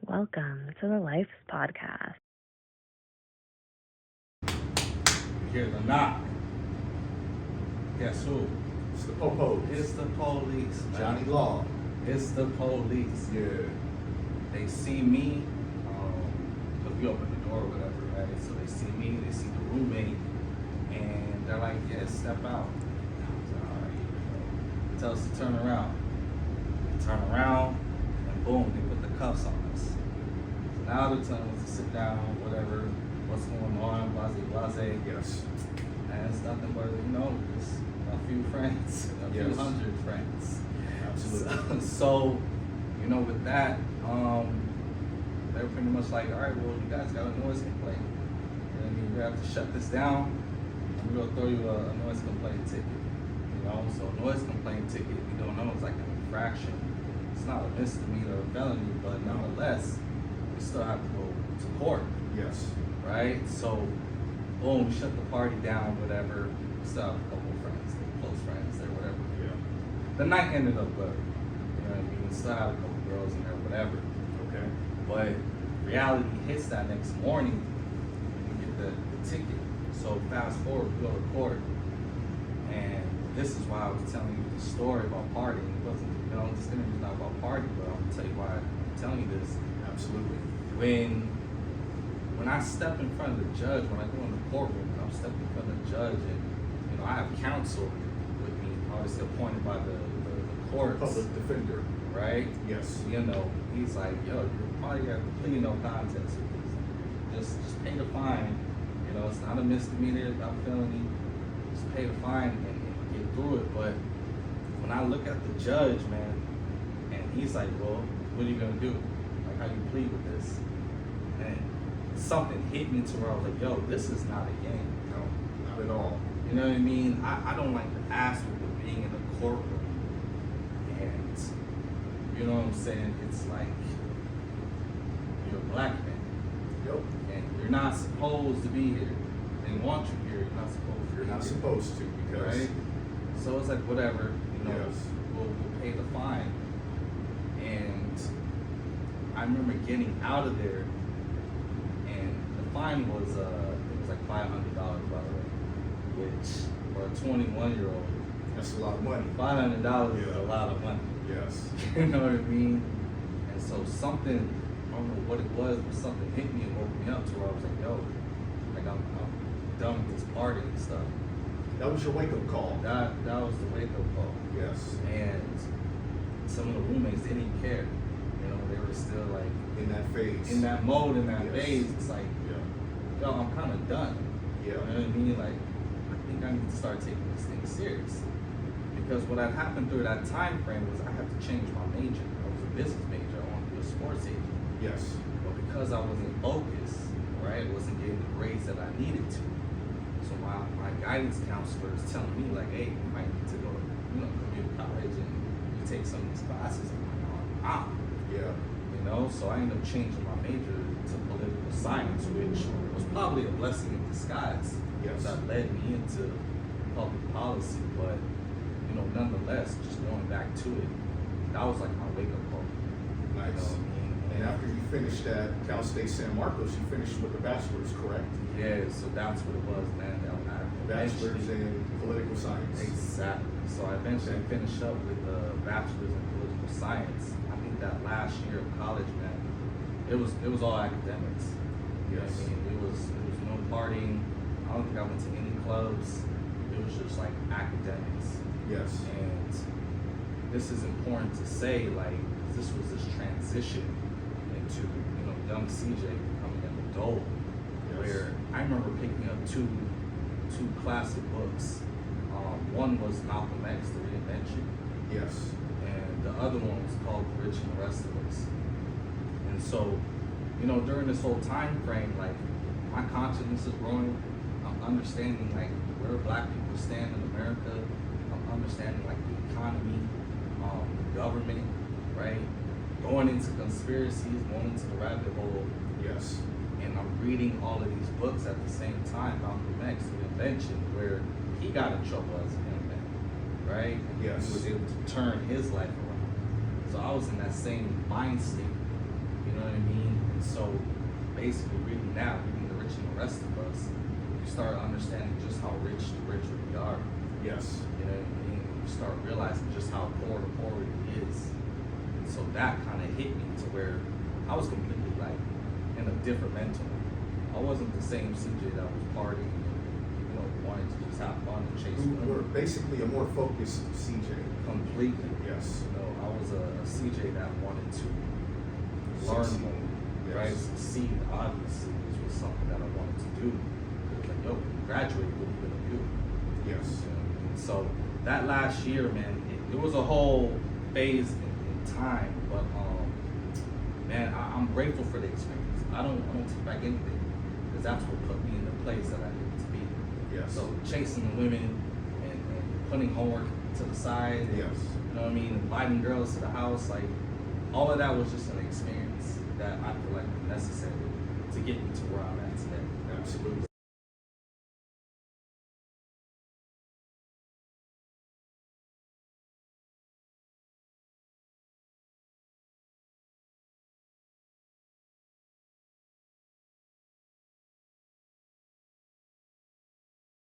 Welcome to the Lyfe podcast. You hear the knock. Guess who? It's the po-pos. It's the police, man. Johnny Law. It's the police. Yeah. They see me, because we open the door or whatever, right? So they see me, they see the roommate, and they're like, yeah, step out. I was like, all right. Tell us to turn around. We turn around, and boom, they put the cuffs on us. So now they're telling us to sit down, whatever, what's going on, blase. Yes. And it's nothing but, just a few friends, a few hundred friends. Absolutely. So, with that, they were pretty much like, all right, well, you guys got a noise complaint. You have to shut this down, and we're gonna throw you a noise complaint ticket. So a noise complaint ticket, if you don't know, it's like an infraction. It's not a misdemeanor or felony, but nonetheless, we still have to go to court. Yes. Right? So, boom, we shut the party down, whatever. We still have a couple of friends, close friends there, whatever. Yeah. The night ended up good. You know what I mean? We still had a couple girls in there, whatever. Okay. But reality hits that next morning, and we get the ticket. So fast forward, we go to court, and this is why I was telling you the story about partying. It wasn't, this interview's not about partying, but I'm gonna tell you why I'm telling you this. Absolutely. When I step in front of the judge, when I go in the courtroom, I'm stepping in front of the judge, and I have counsel with me, obviously appointed by the courts. Public defender. Right? Yes. He's like, yo, you probably have to plead no contest with this. Just pay the fine. It's not a misdemeanor, it's not a felony. Just pay the fine and get through it. But when I look at the judge, man, and he's like, well, what are you gonna do? Like, how do you plead with this? And something hit me to where I was like, yo, this is not a game. No, not at all. You know what I mean? I don't like the aspect of being in a courtroom. And you know what I'm saying? It's like you're a black man. Yep. And you're not supposed to be here. They want you here. You're not supposed to. You're not supposed to, because right? So it's like whatever. Yes. We'll pay the fine. And I remember getting out of there, and the fine was it was like $500 by the way, which for a 21-year-old, that's a lot of money. $500 is a lot of money. Yes. You know what I mean? And so something, I don't know what it was, but something hit me and woke me up to where I was like, yo, like I'm done with this party and stuff. That was your wake-up call. That was the wake-up call. Yes. And some of the roommates, they didn't care. They were still like in that phase. In that mode, in that Yes. phase. It's like, yo, I'm kind of done. Yeah. You know what I mean? Like, I think I need to start taking this thing serious. Because what had happened through that time frame was I had to change my major. I was a business major. I wanted to be a sports agent. Yes. But because I wasn't focused, right, wasn't getting the grades that I needed to. So my guidance counselor is telling me like, hey, you might need to go to community college and you take some of these classes. I'm like, oh, Yeah. So I ended up changing my major to political science, which was probably a blessing in disguise. Yes. That led me into public policy, but nonetheless, just going back to it, that was like my wake-up call. Nice. You know what I mean? And after you finished at Cal State San Marcos, you finished with a bachelor's, correct? Yeah, so that's what it was, man. Bachelor's in political science. Exactly. So I eventually finished up with a bachelor's in political science. I think that last year of college, man, it was all academics. You know what I mean? It was no partying. I don't think I went to any clubs. It was just like academics. Yes. And this is important to say, like, this was this transition into young CJ becoming an adult. Yes. Where I remember picking up two classic books. One was Malcolm X, The Reinvention. Yes. And the other one was called The Rich and the Rest of Us. And so, during this whole time frame, like, my consciousness is growing. I'm understanding like where black people stand in America. I'm understanding like the economy, the government, right? Going into conspiracies, going into the rabbit hole. Yes. And I'm reading all of these books at the same time. Malcolm X, The Reinvention, where he got in trouble as a young man, right? Yes. He was able to turn his life around. So I was in that same mind state, you know what I what I mean? And so basically reading The Rich and the Rest of Us, you start understanding just how rich the rich really are. Yes. You know what I mean? You start realizing just how poor the poor really is. And so that kind of hit me to where I was completely like in a different mental. I wasn't the same CJ that was partying and, wanted to just have fun and chase You women. were basically a more focused CJ. Completely. Yes. I was a CJ that wanted to learn Succeed. more, Yes. right? Succeed, obviously, this was something that I wanted to do. It was like, yo, when you graduate, what are you gonna do? Yes. And so that last year, man, it was a whole phase in time, but man, I'm grateful for the experience. I don't take back anything, because that's what put me in the place that I needed to be. Yes. So chasing the women and putting homework to the side. And, Yes. you know what I mean? Inviting girls to the house, like all of that was just an experience that I feel like was necessary to get me to where I'm at today. Absolutely.